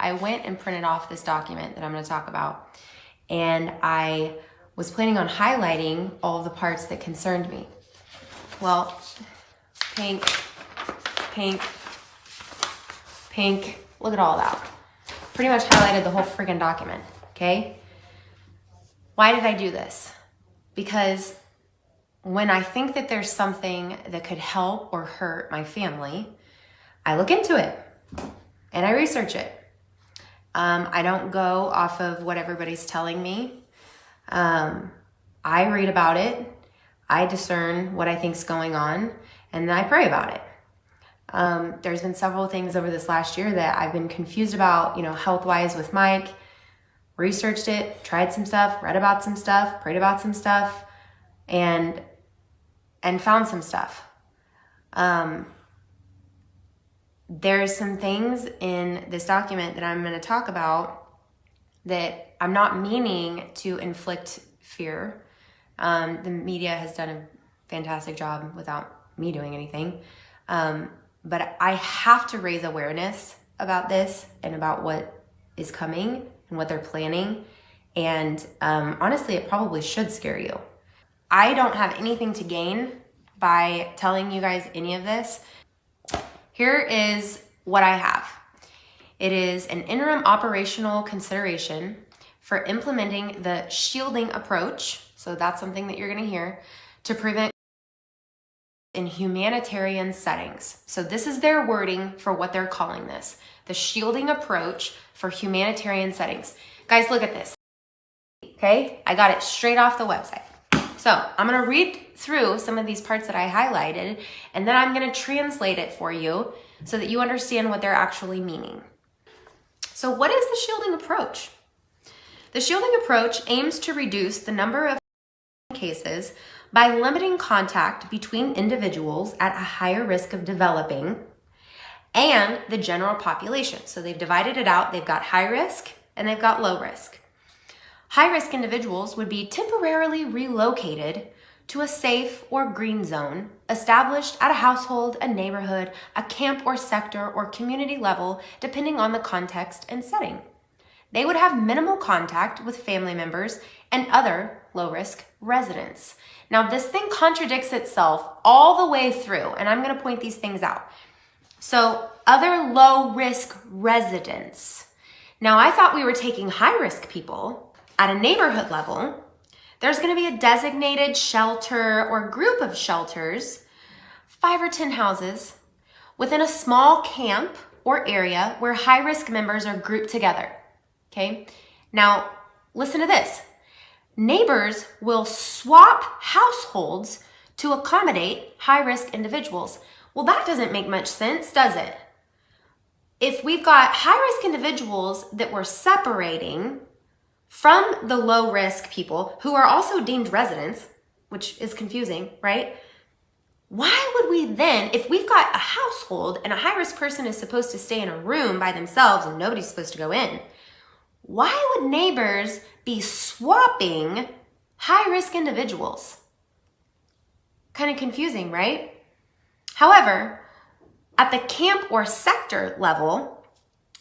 I went and printed off this document that I'm going to talk about, and I was planning on highlighting all of the parts that concerned me. Well, pink, pink, pink, look at all that. Pretty much highlighted the whole freaking document, okay? Why did I do this? Because when I think that there's something that could help or hurt my family, I look into it and I research it. I don't go off of what everybody's telling me. I read about it, I discern what I think's going on, and then I pray about it. There's been several things over this last year that I've been confused about, health-wise with Mike. Researched it, tried some stuff, read about some stuff, prayed about some stuff, and found some stuff. There's some things in this document that I'm going to talk about that I'm not meaning to inflict fear. The media has done a fantastic job without me doing anything. But I have to raise awareness about this and about what is coming and what they're planning. And honestly, it probably should scare you. I don't have anything to gain by telling you guys any of this. Here is what I have. It is an interim operational consideration for implementing the shielding approach. So that's something that you're going to hear to prevent in humanitarian settings. So this is their wording for what they're calling this, the shielding approach for humanitarian settings. Guys, look at this. Okay, I got it straight off the website. So I'm going to read through some of these parts that I highlighted, and then I'm going to translate it for you so that you understand what they're actually meaning. So what is the shielding approach? The shielding approach aims to reduce the number of cases by limiting contact between individuals at a higher risk of developing and the general population. So they've divided it out. They've got high risk and they've got low risk. High-risk individuals would be temporarily relocated to a safe or green zone established at a household, a neighborhood, a camp or sector or community level, depending on the context and setting. They would have minimal contact with family members and other low-risk residents. Now, this thing contradicts itself all the way through, and I'm going to point these things out. So, other low-risk residents. Now, I thought we were taking high-risk people. At a neighborhood level, there's going to be a designated shelter or group of shelters, 5 or 10 houses, within a small camp or area where high-risk members are grouped together. Okay? Now, listen to this. Neighbors will swap households to accommodate high-risk individuals. Well, that doesn't make much sense, does it? If we've got high-risk individuals that we're separating from the low-risk people who are also deemed residents, which is confusing, right? Why would we then, if we've got a household and a high-risk person is supposed to stay in a room by themselves and nobody's supposed to go in, why would neighbors be swapping high-risk individuals? Kind of confusing, right? However, at the camp or sector level,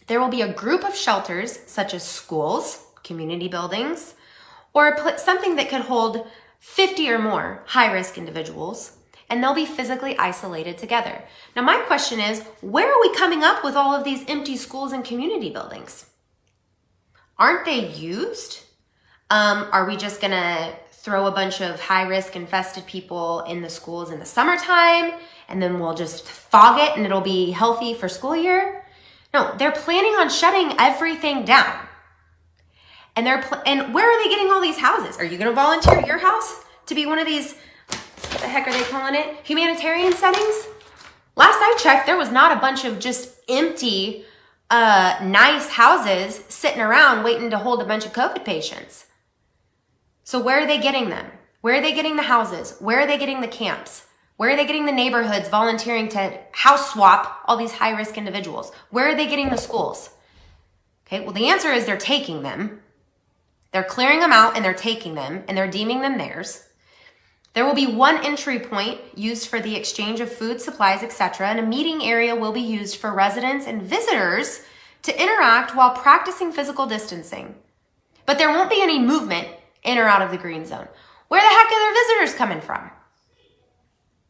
there will be a group of shelters such as schools, community buildings, or something that could hold 50 or more high-risk individuals, and they'll be physically isolated together. Now, my question is, where are we coming up with all of these empty schools and community buildings? Aren't they used? Are we just gonna throw a bunch of high-risk infested people in the schools in the summertime, and then we'll just fog it and it'll be healthy for school year? No, they're planning on shutting everything down. And and where are they getting all these houses? Are you going to volunteer your house to be one of these, what the heck are they calling it, humanitarian settings? Last I checked, there was not a bunch of just empty, nice houses sitting around waiting to hold a bunch of COVID patients. So where are they getting them? Where are they getting the houses? Where are they getting the camps? Where are they getting the neighborhoods volunteering to house swap all these high-risk individuals? Where are they getting the schools? Okay, well, the answer is they're taking them. They're clearing them out and they're taking them and they're deeming them theirs. There will be one entry point used for the exchange of food, supplies, etc., and a meeting area will be used for residents and visitors to interact while practicing physical distancing. But there won't be any movement in or out of the green zone. Where the heck are their visitors coming from?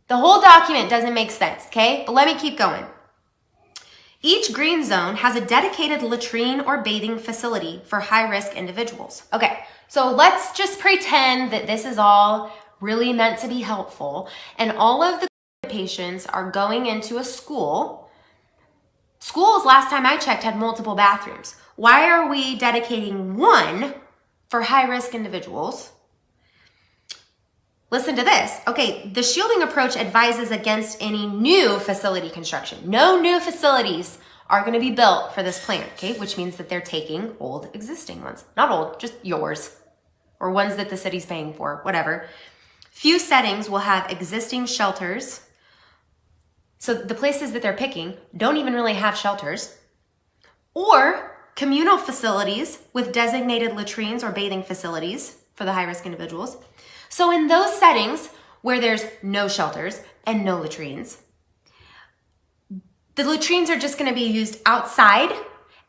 The whole document doesn't make sense, okay? But let me keep going. Each green zone has a dedicated latrine or bathing facility for high-risk individuals. Okay, so let's just pretend that this is all really meant to be helpful, and all of the patients are going into a school. Schools, last time I checked, had multiple bathrooms. Why are we dedicating one for high-risk individuals? Listen to this. Okay, the shielding approach advises against any new facility construction. No new facilities are going to be built for this plan, okay? Which means that they're taking old existing ones. Not old, just yours, or ones that the city's paying for, whatever. Few settings will have existing shelters. So the places that they're picking don't even really have shelters. Or communal facilities with designated latrines or bathing facilities for the high-risk individuals. So in those settings where there's no shelters and no latrines, the latrines are just going to be used outside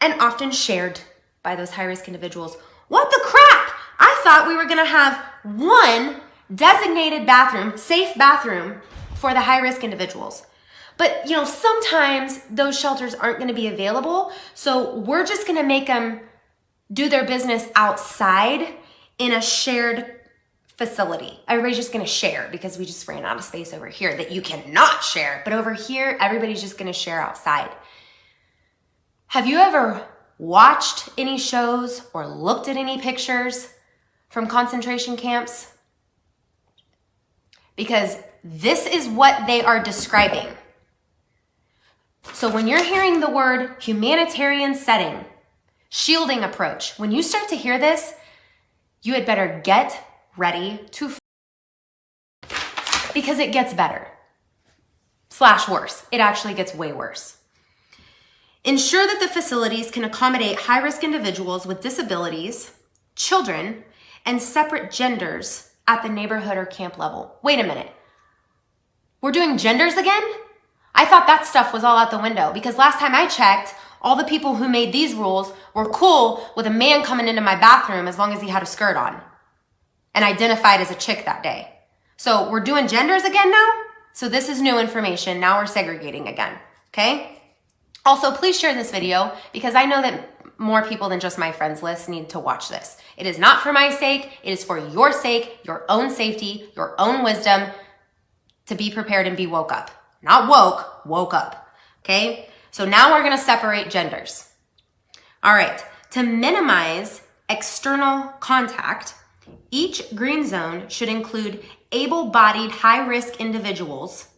and often shared by those high-risk individuals. What the crap? I thought we were going to have one designated bathroom, safe bathroom for the high-risk individuals. But, you know, sometimes those shelters aren't going to be available, so we're just going to make them do their business outside in a shared facility. Everybody's just going to share because we just ran out of space over here that you cannot share. But over here, everybody's just going to share outside. Have you ever watched any shows or looked at any pictures from concentration camps? Because this is what they are describing. So when you're hearing the word humanitarian setting, shielding approach, when you start to hear this, you had better get ready to because it gets better / worse. It actually gets way worse. Ensure that the facilities can accommodate high-risk individuals with disabilities, children, and separate genders at the neighborhood or camp level. Wait a minute. We're doing genders again? I thought that stuff was all out the window because last time I checked, all the people who made these rules were cool with a man coming into my bathroom as long as he had a skirt on and identified as a chick that day. So we're doing genders again now? So this is new information. Now we're segregating again, okay? Also, please share this video because I know that more people than just my friends list need to watch this. It is not for my sake. It is for your sake, your own safety, your own wisdom to be prepared and be woke up. Not woke, woke up, okay? So now we're gonna separate genders. All right, to minimize external contact, each green zone should include able-bodied high-risk individuals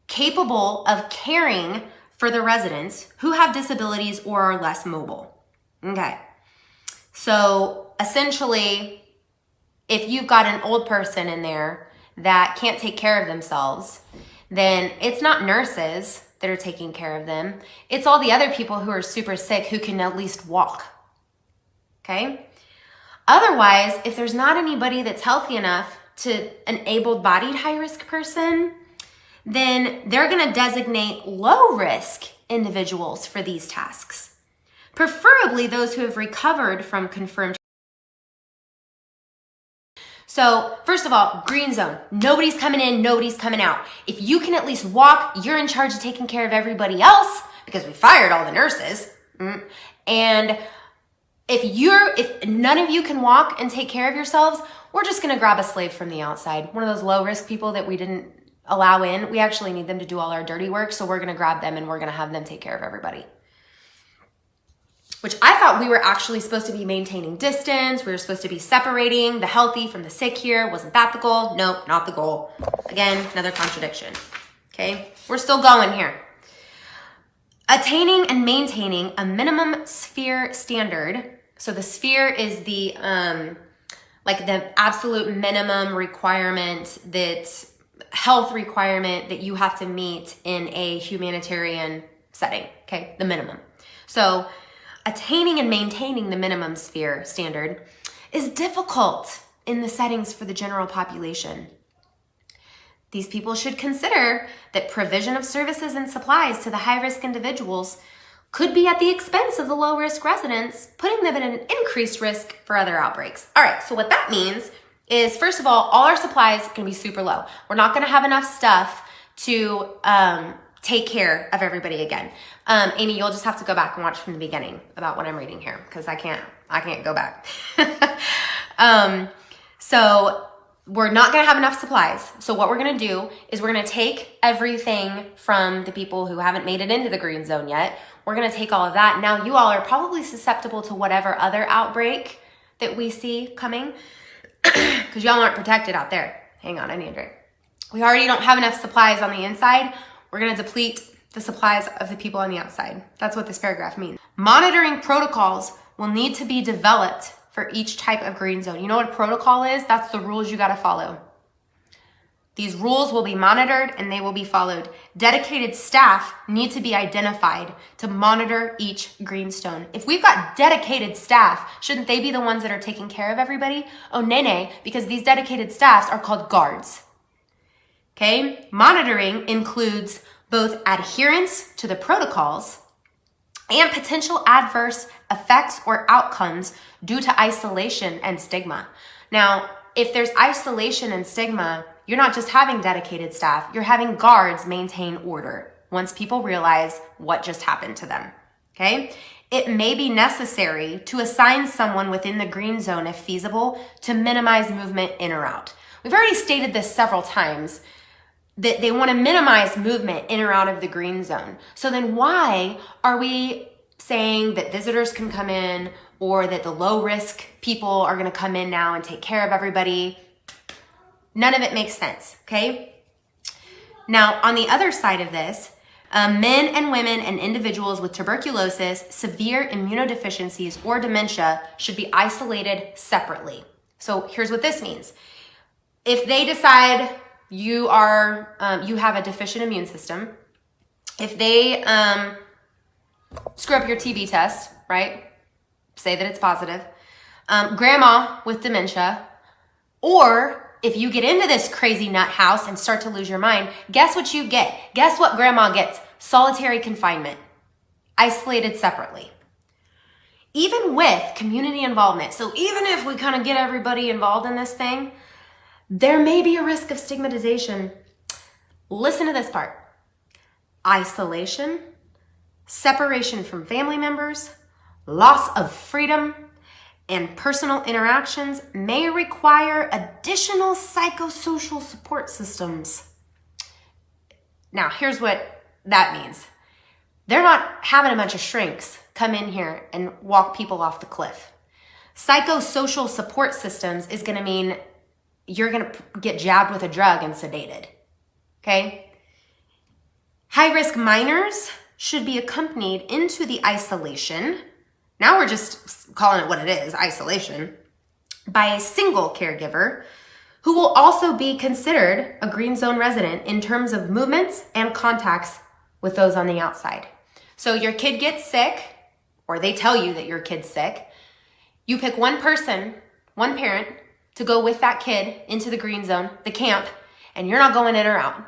capable of caring for the residents who have disabilities or are less mobile. Okay, so essentially, if you've got an old person in there that can't take care of themselves, then it's not nurses that are taking care of them. It's all the other people who are super sick who can at least walk, okay? Otherwise, if there's not anybody that's healthy enough to an able-bodied high-risk person, then they're gonna designate low-risk individuals for these tasks, preferably those who have recovered from confirmed. So first of all, green zone, nobody's coming in, nobody's coming out. If you can at least walk, you're in charge of taking care of everybody else because we fired all the nurses. And if none of you can walk and take care of yourselves, we're just gonna grab a slave from the outside. One of those low risk people that we didn't allow in. We actually need them to do all our dirty work. So we're gonna grab them and we're gonna have them take care of everybody. Which I thought we were actually supposed to be maintaining distance. We were supposed to be separating the healthy from the sick here. Wasn't that the goal? Nope, not the goal. Again, another contradiction, okay? We're still going here. Attaining and maintaining a minimum sphere standard. So the sphere is the, like the absolute minimum requirement health requirement that you have to meet in a humanitarian setting, okay? The minimum. So attaining and maintaining the minimum sphere standard is difficult in the settings for the general population. These people should consider that provision of services and supplies to the high-risk individuals could be at the expense of the low-risk residents, putting them at an increased risk for other outbreaks. All right, so what that means is, first of all our supplies can be super low. We're not gonna have enough stuff to take care of everybody again. Amy, you'll just have to go back and watch from the beginning about what I'm reading here, because I can't go back. So we're not gonna have enough supplies. So what we're gonna do is we're gonna take everything from the people who haven't made it into the green zone yet. We're gonna take all of that. Now you all are probably susceptible to whatever other outbreak that we see coming, because y'all aren't protected out there. Hang on, I need a drink. We already don't have enough supplies on the inside. We're gonna deplete the supplies of the people on the outside. That's what this paragraph means. Monitoring protocols will need to be developed for each type of green zone. You know what a protocol is? That's the rules you gotta follow. These rules will be monitored and they will be followed. Dedicated staff need to be identified to monitor each green zone. If we've got dedicated staff, shouldn't they be the ones that are taking care of everybody? Oh, nay, because these dedicated staffs are called guards. Okay? Monitoring includes both adherence to the protocols and potential adverse effects or outcomes due to isolation and stigma. Now, if there's isolation and stigma, you're not just having dedicated staff, you're having guards maintain order once people realize what just happened to them, okay? It may be necessary to assign someone within the green zone, if feasible, to minimize movement in or out. We've already stated this several times, that they want to minimize movement in or out of the green zone. So then why are we saying that visitors can come in, or that the low risk people are going to come in now and take care of everybody? None of it makes sense, okay? Now, on the other side of this, men and women and individuals with tuberculosis, severe immunodeficiencies, or dementia should be isolated separately. So here's what this means. If they decide you have a deficient immune system, if they screw up your TB test, right? Say that it's positive. Grandma with dementia, or if you get into this crazy nut house and start to lose your mind, guess what you get? Guess what grandma gets? Solitary confinement, isolated separately. Even with community involvement, so even if we kind of get everybody involved in this thing, there may be a risk of stigmatization. Listen to this part. Isolation, separation from family members, loss of freedom, and personal interactions may require additional psychosocial support systems. Now, here's what that means. They're not having a bunch of shrinks come in here and walk people off the cliff. Psychosocial support systems is gonna mean you're gonna get jabbed with a drug and sedated, okay? High-risk minors should be accompanied into the isolation. Now we're just calling it what it is, isolation, by a single caregiver who will also be considered a green zone resident in terms of movements and contacts with those on the outside. So your kid gets sick, or they tell you that your kid's sick. You pick one person, one parent, to go with that kid into the green zone, the camp, and you're not going in or out,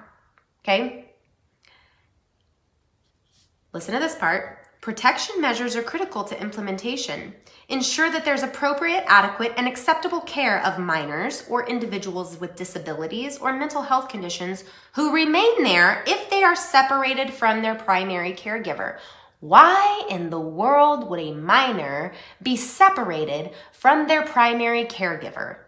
okay? Listen to this part. Protection measures are critical to implementation. Ensure that there's appropriate, adequate, and acceptable care of minors or individuals with disabilities or mental health conditions who remain there if they are separated from their primary caregiver. Why in the world would a minor be separated from their primary caregiver?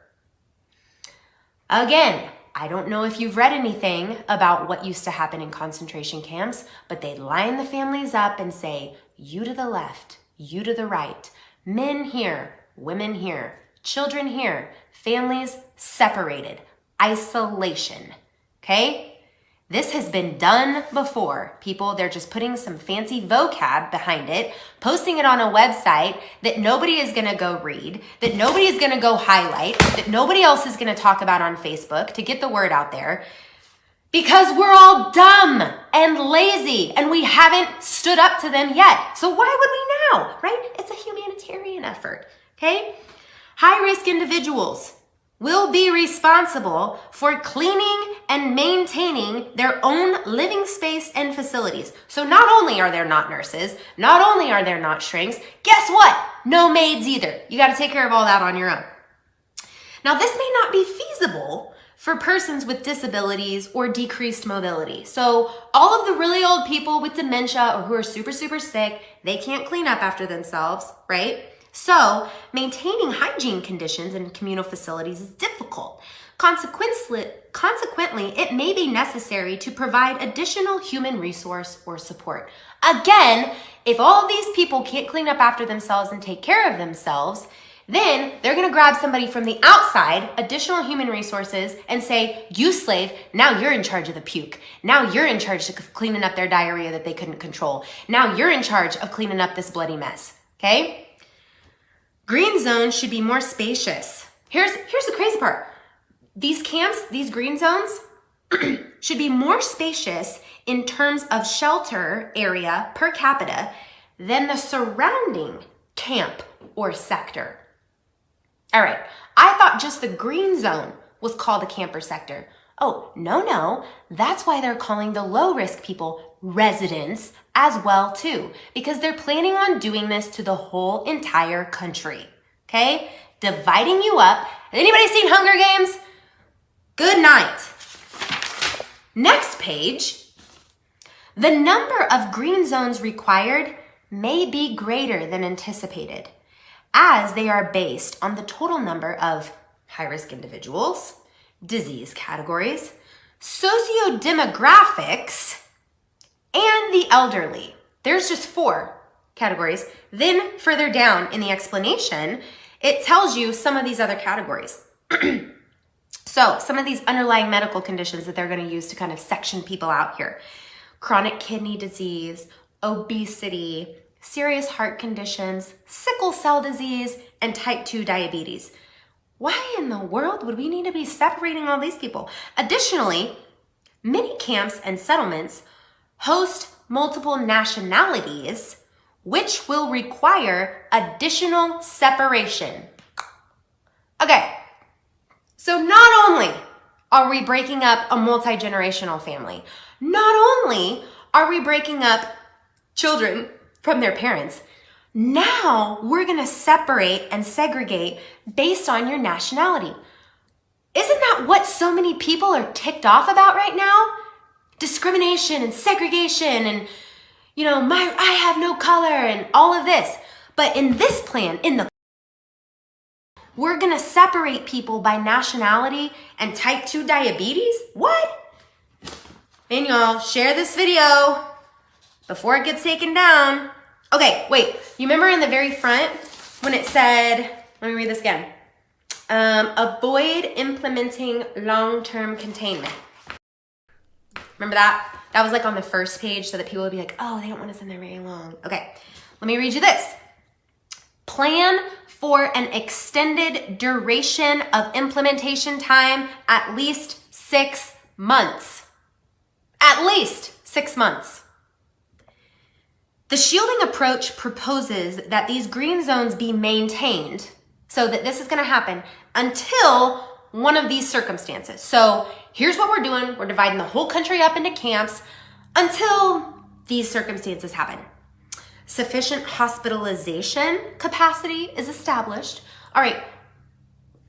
Again, I don't know if you've read anything about what used to happen in concentration camps, but they'd line the families up and say, you to the left, you to the right, men here, women here, children here, families separated, isolation, okay? This has been done before. People, they're just putting some fancy vocab behind it, posting it on a website that nobody is gonna go read, that nobody is gonna go highlight, that nobody else is gonna talk about on Facebook to get the word out there, because we're all dumb and lazy and we haven't stood up to them yet. So why would we now, right? It's a humanitarian effort, okay? High-risk individuals. will be responsible for cleaning and maintaining their own living space and facilities. So not only are there not nurses, not only are there not shrinks, guess what? No maids either. You got to take care of all that on your own. Now, this may not be feasible for persons with disabilities or decreased mobility. So all of the really old people with dementia or who are super, super sick, they can't clean up after themselves, right? So maintaining hygiene conditions in communal facilities is difficult. Consequently, it may be necessary to provide additional human resource or support. Again, if all of these people can't clean up after themselves and take care of themselves, then they're gonna grab somebody from the outside, additional human resources, and say, you slave, now you're in charge of the puke. Now you're in charge of cleaning up their diarrhea that they couldn't control. Now you're in charge of cleaning up this bloody mess, okay? Green zones should be more spacious. Here's the crazy part. These camps, these green zones, should be more spacious in terms of shelter area per capita than the surrounding camp or sector. All right, I thought just the green zone was called a camper sector. Oh, no, that's why they're calling the low-risk people residents as well too, because they're planning on doing this to the whole entire country, okay? Dividing you up. Anybody seen Hunger Games? Good night. Next page. The number of green zones required may be greater than anticipated, as they are based on the total number of high-risk individuals, disease categories, sociodemographics, and the elderly. There's just 4 categories. Then further down in the explanation, it tells you some of these other categories. So some of these underlying medical conditions that they're going to use to kind of section people out here. Chronic kidney disease, obesity, serious heart conditions, sickle cell disease, and type 2 diabetes. Why in the world would we need to be separating all these people? Additionally, many camps and settlements host multiple nationalities, which will require additional separation. Okay, so not only are we breaking up a multi-generational family, not only are we breaking up children from their parents, now we're gonna separate and segregate based on your nationality. Isn't that what so many people are ticked off about right now? Discrimination and segregation and, I have no color and all of this. But in this plan, we're gonna separate people by nationality and type 2 diabetes? What? And y'all, share this video before it gets taken down. Okay, wait, you remember in the very front when it said, let me read this again, avoid implementing long-term containment. Remember that? That was like on the first page so that people would be like, oh, they don't want us in there very long. Okay, let me read you this. Plan for an extended duration of implementation time, at least 6 months. At least 6 months. The shielding approach proposes that these green zones be maintained so that this is going to happen until one of these circumstances. So here's what we're doing. We're dividing the whole country up into camps until these circumstances happen. Sufficient hospitalization capacity is established. All right,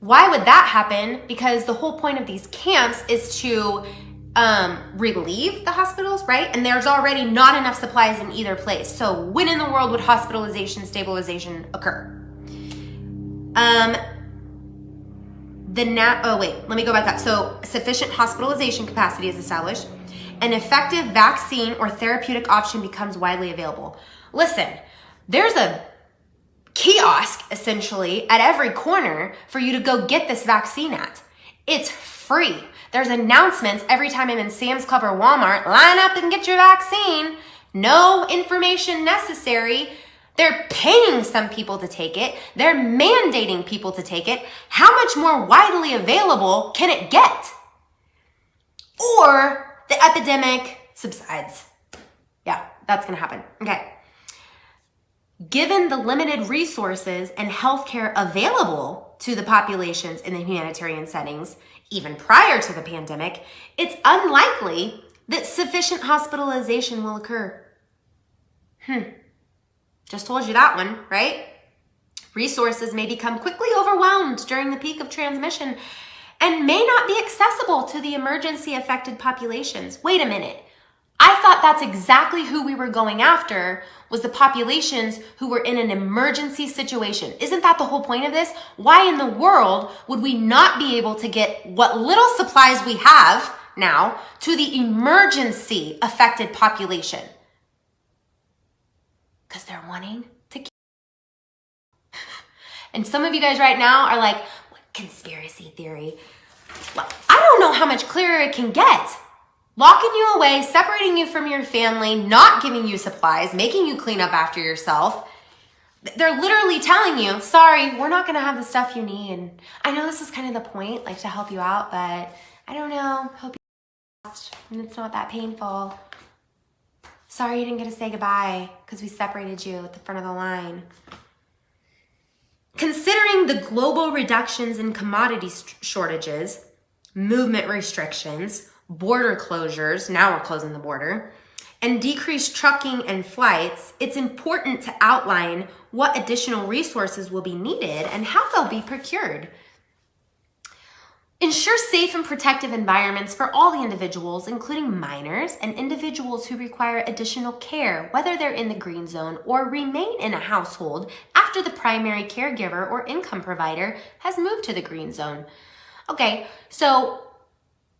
why would that happen? Because the whole point of these camps is to relieve the hospitals, right? And there's already not enough supplies in either place. So when in the world would hospitalization, stabilization occur? Let me go back up. So sufficient hospitalization capacity is established. An effective vaccine or therapeutic option becomes widely available. Listen, there's a kiosk essentially at every corner for you to go get this vaccine at. It's free. There's announcements every time I'm in Sam's Club or Walmart, line up and get your vaccine. No information necessary. They're paying some people to take it. They're mandating people to take it. How much more widely available can it get? Or the epidemic subsides. Yeah, that's gonna happen. Okay. Given the limited resources and healthcare available to the populations in the humanitarian settings, even prior to the pandemic, it's unlikely that sufficient hospitalization will occur. Just told you that one, right? Resources may become quickly overwhelmed during the peak of transmission and may not be accessible to the emergency affected populations. Wait a minute. I thought that's exactly who we were going after, was the populations who were in an emergency situation. Isn't that the whole point of this? Why in the world would we not be able to get what little supplies we have now to the emergency affected population? Because they're wanting to keep. And some of you guys right now are like, what conspiracy theory? Well, I don't know how much clearer it can get. Locking you away, separating you from your family, not giving you supplies, making you clean up after yourself. They're literally telling you, sorry, we're not gonna have the stuff you need. And I know this is kind of the point, like to help you out, but I don't know, hope you lost and it's not that painful. Sorry you didn't get to say goodbye because we separated you at the front of the line. Considering the global reductions in commodity shortages, movement restrictions, border closures, now we're closing the border, and decreased trucking and flights, it's important to outline what additional resources will be needed and how they'll be procured. Ensure safe and protective environments for all the individuals, including minors and individuals who require additional care, whether they're in the green zone or remain in a household after the primary caregiver or income provider has moved to the green zone. Okay, so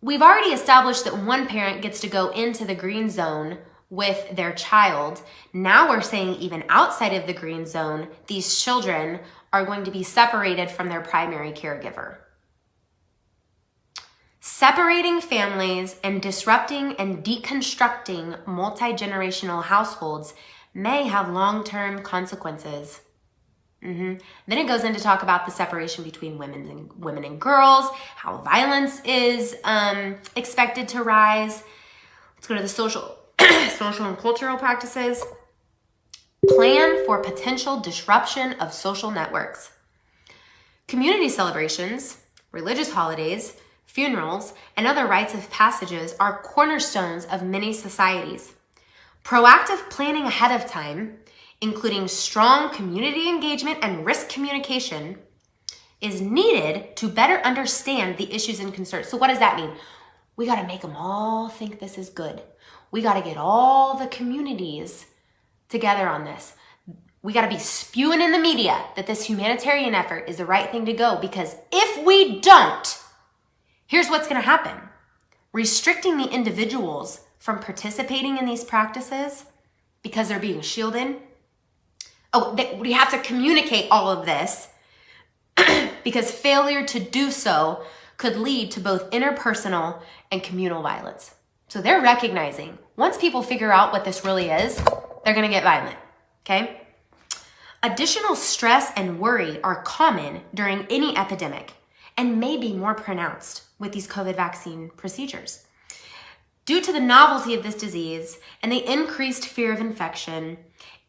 we've already established that one parent gets to go into the green zone with their child. Now we're saying even outside of the green zone, these children are going to be separated from their primary caregiver. Separating families and disrupting and deconstructing multi-generational households may have long-term consequences. Then it goes in to talk about the separation between women and girls, how violence is expected to rise. Let's go to the social and cultural practices. Plan for potential disruption of social networks. Community celebrations, religious holidays, funerals, and other rites of passages are cornerstones of many societies. Proactive planning ahead of time, including strong community engagement and risk communication, is needed to better understand the issues and concerns. So what does that mean? We got to make them all think this is good. We got to get all the communities together on this. We got to be spewing in the media that this humanitarian effort is the right thing to go, because if we don't, here's what's going to happen. Restricting the individuals from participating in these practices because they're being shielded. We have to communicate all of this because failure to do so could lead to both interpersonal and communal violence. So they're recognizing once people figure out what this really is, they're going to get violent, okay? Additional stress and worry are common during any epidemic and may be more pronounced with these COVID vaccine procedures. Due to the novelty of this disease and the increased fear of infection,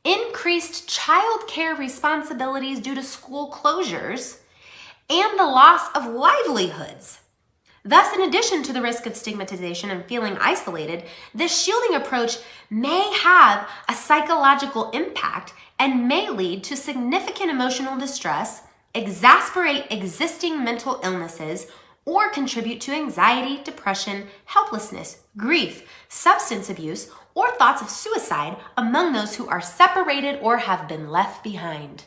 increased child care responsibilities due to school closures, and the loss of livelihoods. Thus, in addition to the risk of stigmatization and feeling isolated, this shielding approach may have a psychological impact and may lead to significant emotional distress, exacerbate existing mental illnesses, or contribute to anxiety, depression, helplessness, grief, substance abuse, or thoughts of suicide among those who are separated or have been left behind.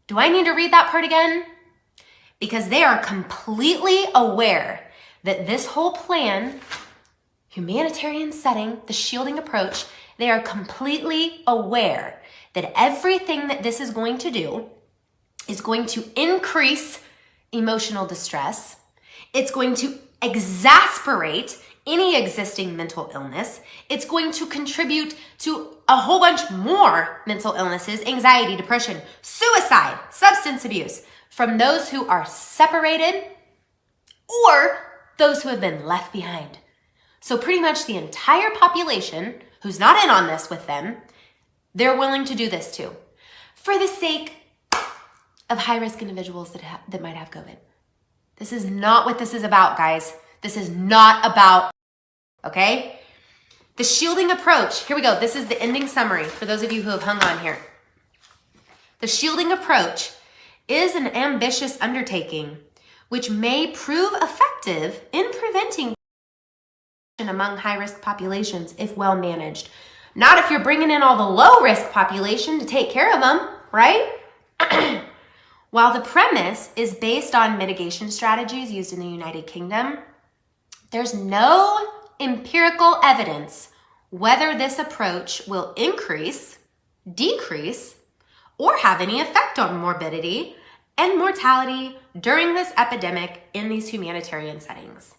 Do I need to read that part again? Because they are completely aware that this whole plan, humanitarian setting, the shielding approach, they are completely aware that everything that this is going to do is going to increase emotional distress. It's going to exacerbate any existing mental illness. It's going to contribute to a whole bunch more mental illnesses, anxiety, depression, suicide, substance abuse from those who are separated or those who have been left behind. So pretty much the entire population who's not in on this with them They're willing to do this too, for the sake of high-risk individuals that might have COVID. This is not what this is about, guys. This is not about, okay? The shielding approach, here we go. This is the ending summary for those of you who have hung on here. The shielding approach is an ambitious undertaking which may prove effective in preventing among high-risk populations if well managed. Not if you're bringing in all the low-risk population to take care of them, right? While the premise is based on mitigation strategies used in the United Kingdom, there's no empirical evidence whether this approach will increase, decrease, or have any effect on morbidity and mortality during this epidemic in these humanitarian settings.